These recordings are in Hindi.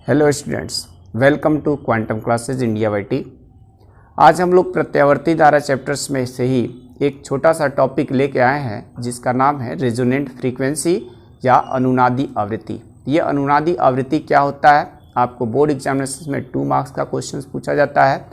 Hello students, welcome to quantum classes India YT. आज हम लोग प्रत्यावर्ती धारा चैप्टर्स में से ही एक छोटा सा टॉपिक लेके आए हैं जिसका नाम है रेजोनेंट फ्रीक्वेंसी या अनुनादी आवृत्ति। ये अनुनादी आवृत्ति क्या होता है, आपको बोर्ड एग्जामिनेशन में 2 मार्क्स का क्वेश्चन पूछा जाता है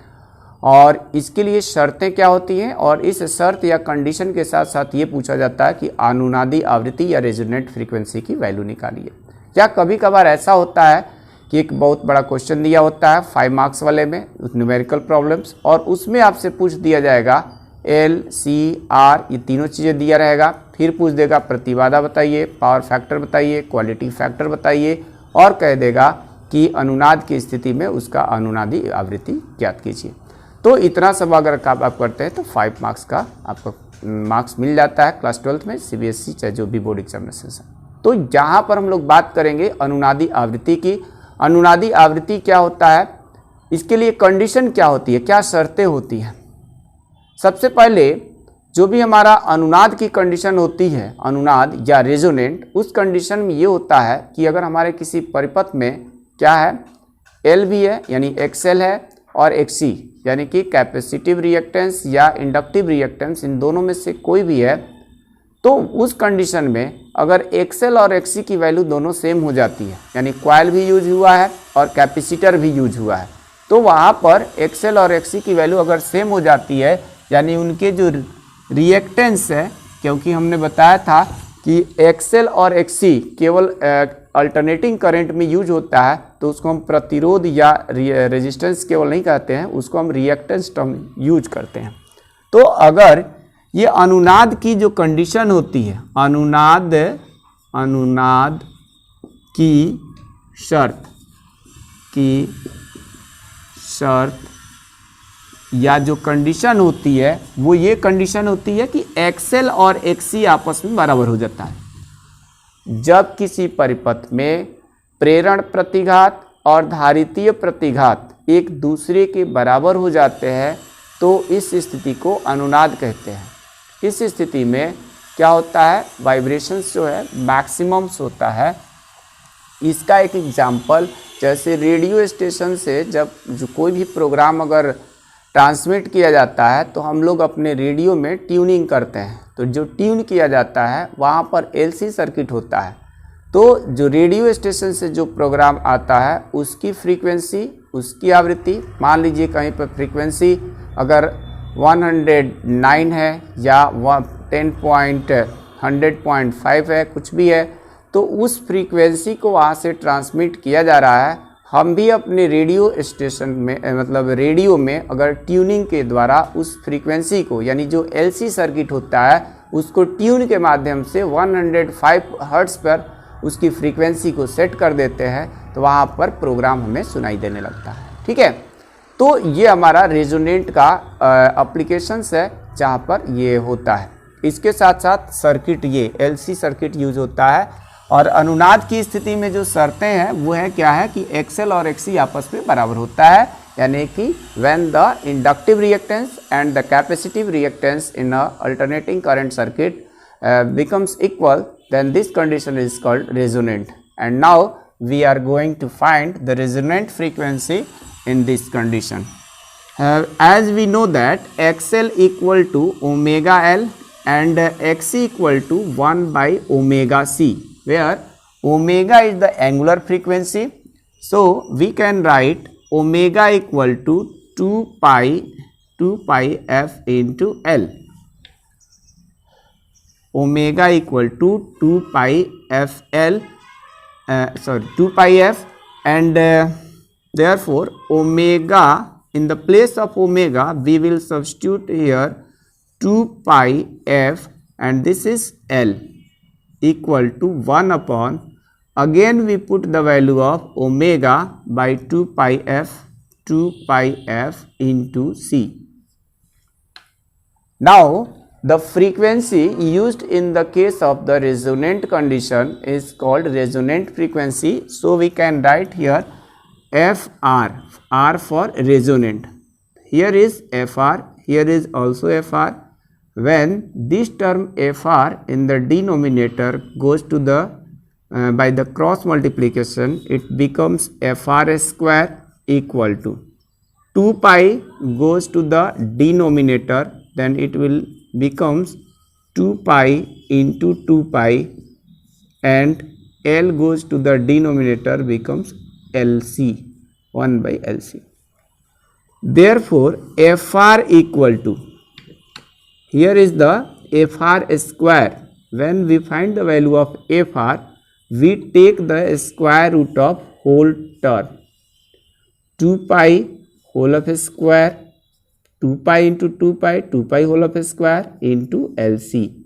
और इसके लिए शर्तें क्या होती हैं और इस शर्त या कंडीशन के साथ साथ ये पूछा जाता है कि अनुनादी आवृत्ति या रेजोनेंट फ्रीक्वेंसी की वैल्यू निकालिए। या कभी कभार ऐसा होता है कि एक बहुत बड़ा क्वेश्चन दिया होता है 5 मार्क्स वाले में न्यूमेरिकल प्रॉब्लम्स, और उसमें आपसे पूछ दिया जाएगा एल सी आर ये तीनों चीज़ें दिया रहेगा। फिर पूछ देगा प्रतिबाधा बताइए, पावर फैक्टर बताइए, क्वालिटी फैक्टर बताइए और कह देगा कि अनुनाद की स्थिति में उसका अनुनादी आवृत्ति ज्ञात कीजिए। तो इतना सब अगर आप करते हैं तो 5 मार्क्स का आपको मार्क्स मिल जाता है क्लास 12th में, CBSE चाहे जो भी बोर्ड एग्जामिनेशन है। तो यहाँ पर हम लोग बात करेंगे अनुनादी आवृत्ति की। अनुनादी आवृत्ति क्या होता है, इसके लिए कंडीशन क्या होती है, क्या शर्तें होती हैं। सबसे पहले जो भी हमारा अनुनाद की कंडीशन होती है, अनुनाद या रेजोनेंट, उस कंडीशन में ये होता है कि अगर हमारे किसी परिपथ में क्या है, एल भी है यानी एक्सएल है और एक्सी यानी कि कैपेसिटिव रिएक्टेंस या इंडक्टिव रिएक्टेंस, इन दोनों में से कोई भी है, तो उस कंडीशन में अगर एक्सएल और एक्सी की वैल्यू दोनों सेम हो जाती है, यानी कॉइल भी यूज हुआ है और कैपेसिटर भी यूज हुआ है, तो वहाँ पर एक्सएल और एक्सी की वैल्यू अगर सेम हो जाती है, यानी उनके जो रिएक्टेंस है, क्योंकि हमने बताया था कि एक्सएल और एक्सी केवल अल्टरनेटिंग करंट में यूज होता है, तो उसको हम प्रतिरोध या रेजिस्टेंस केवल नहीं कहते हैं, उसको हम रिएक्टेंस टर्म यूज करते हैं। तो अगर ये अनुनाद की जो कंडीशन होती है, अनुनाद की शर्त या जो कंडीशन होती है वो ये कंडीशन होती है कि एक्सएल और एक्सी आपस में बराबर हो जाता है। जब किसी परिपथ में प्रेरण प्रतिघात और धारितीय प्रतिघात एक दूसरे के बराबर हो जाते हैं तो इस स्थिति को अनुनाद कहते हैं। इस स्थिति में क्या होता है, वाइब्रेशंस जो है मैक्सिमम्स होता है। इसका एक एग्जांपल, जैसे रेडियो स्टेशन से जब जो कोई भी प्रोग्राम अगर ट्रांसमिट किया जाता है तो हम लोग अपने रेडियो में ट्यूनिंग करते हैं, तो जो ट्यून किया जाता है वहाँ पर LC सर्किट होता है। तो जो रेडियो स्टेशन से जो प्रोग्राम आता है उसकी फ्रीक्वेंसी, उसकी आवृत्ति, मान लीजिए कहीं पर फ्रीक्वेंसी अगर 109 है या 100.5 है, कुछ भी है, तो उस फ्रीक्वेंसी को वहाँ से ट्रांसमिट किया जा रहा है। हम भी अपने रेडियो स्टेशन में मतलब रेडियो में अगर ट्यूनिंग के द्वारा उस फ्रीक्वेंसी को, यानी जो LC सर्किट होता है उसको ट्यून के माध्यम से 105 हर्ट्ज पर उसकी फ्रीक्वेंसी को सेट कर देते हैं, तो वहाँ पर प्रोग्राम हमें सुनाई देने लगता है। ठीक है, तो ये हमारा रेजोनेंट का एप्लीकेशंस है जहाँ पर ये होता है। इसके साथ साथ सर्किट, ये LC सर्किट यूज होता है। और अनुनाद की स्थिति में जो शर्तें हैं वो है क्या है कि एक्सएल और एक्सी आपस में बराबर होता है, यानी कि when the inductive reactance and the capacitive reactance in a alternating current circuit becomes equal, then this condition is called resonant. And now we are going to find the resonant frequency in this condition. As we know that XL equal to omega L and XC equal to 1 by omega C, where omega is the angular frequency, so we can write omega equal to 2 pi f into L. Omega equal to 2 pi f L, 2 pi f, and therefore omega, in the place of omega we will substitute here 2 pi f, and this is L equal to 1 upon, again we put the value of omega by 2 pi f into C. Now the frequency used in the case of the resonant condition is called resonant frequency, so we can write here FR, R for resonant. Here is FR, here is also FR. When this term FR in the denominator goes to the by the cross multiplication it becomes fr square equal to 2 pi goes to the denominator, then it will becomes 2 pi into 2 pi, and L goes to the denominator becomes LC, 1 by LC. Therefore fr equal to, here is the fr square. When we find the value of fr, we take the square root of whole term, 2 pi whole of square, 2 pi into 2 pi, 2 pi whole of square into LC.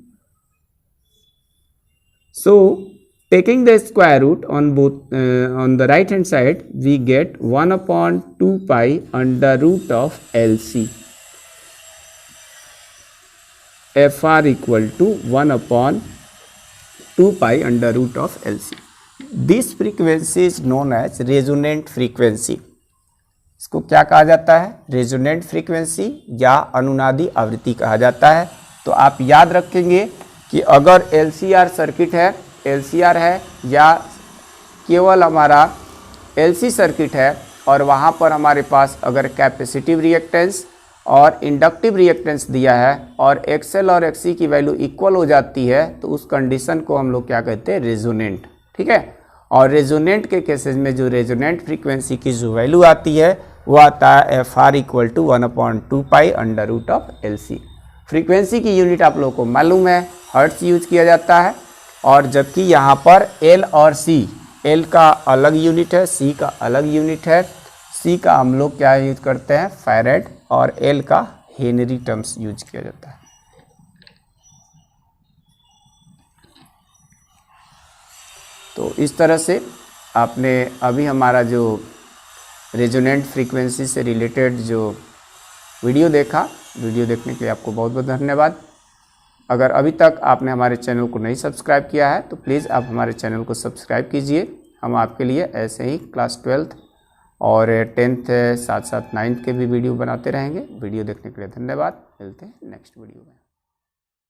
So taking the square root on both on the right hand side, we get 1 upon 2 pi under root of LC. fr equal to 1 upon 2 pi under root of LC. This frequency is known as resonant frequency. इसको क्या कहा जाता है? रेजोनेंट फ्रीक्वेंसी या अनुनादी आवृत्ति कहा जाता है। तो आप याद रखेंगे कि अगर LCR सर्किट है, LCR है या केवल हमारा LC सर्किट है और वहाँ पर हमारे पास अगर कैपेसिटिव रिएक्टेंस और इंडक्टिव रिएक्टेंस दिया है और XL और XC की वैल्यू इक्वल हो जाती है, तो उस कंडीशन को हम लोग क्या कहते हैं? रेजोनेंट। ठीक है। और रेजोनेंट के केसेस में जो रेजोनेंट फ्रीक्वेंसी की जो वैल्यू आती है वो आता है fr equal to 1 upon 2 pi under root of LC। Frequency की यूनिट आप लोगों को मालूम है, हर्ट्ज यूज किया जाता है, और जबकि यहाँ पर L और C, L का अलग यूनिट है, C का अलग यूनिट है। C का हम लोग क्या यूज करते हैं? फैरेड, और L का हेनरी टर्म्स यूज किया जाता है। तो इस तरह से आपने अभी हमारा जो रेजोनेंट फ्रीक्वेंसी से रिलेटेड जो वीडियो देखा, वीडियो देखने के लिए आपको बहुत बहुत धन्यवाद। अगर अभी तक आपने हमारे चैनल को नहीं सब्सक्राइब किया है तो प्लीज़ आप हमारे चैनल को सब्सक्राइब कीजिए। हम आपके लिए ऐसे ही क्लास 12th और 10th साथ साथ 9th के भी वीडियो बनाते रहेंगे। वीडियो देखने के लिए धन्यवाद। मिलते हैं नेक्स्ट वीडियो में।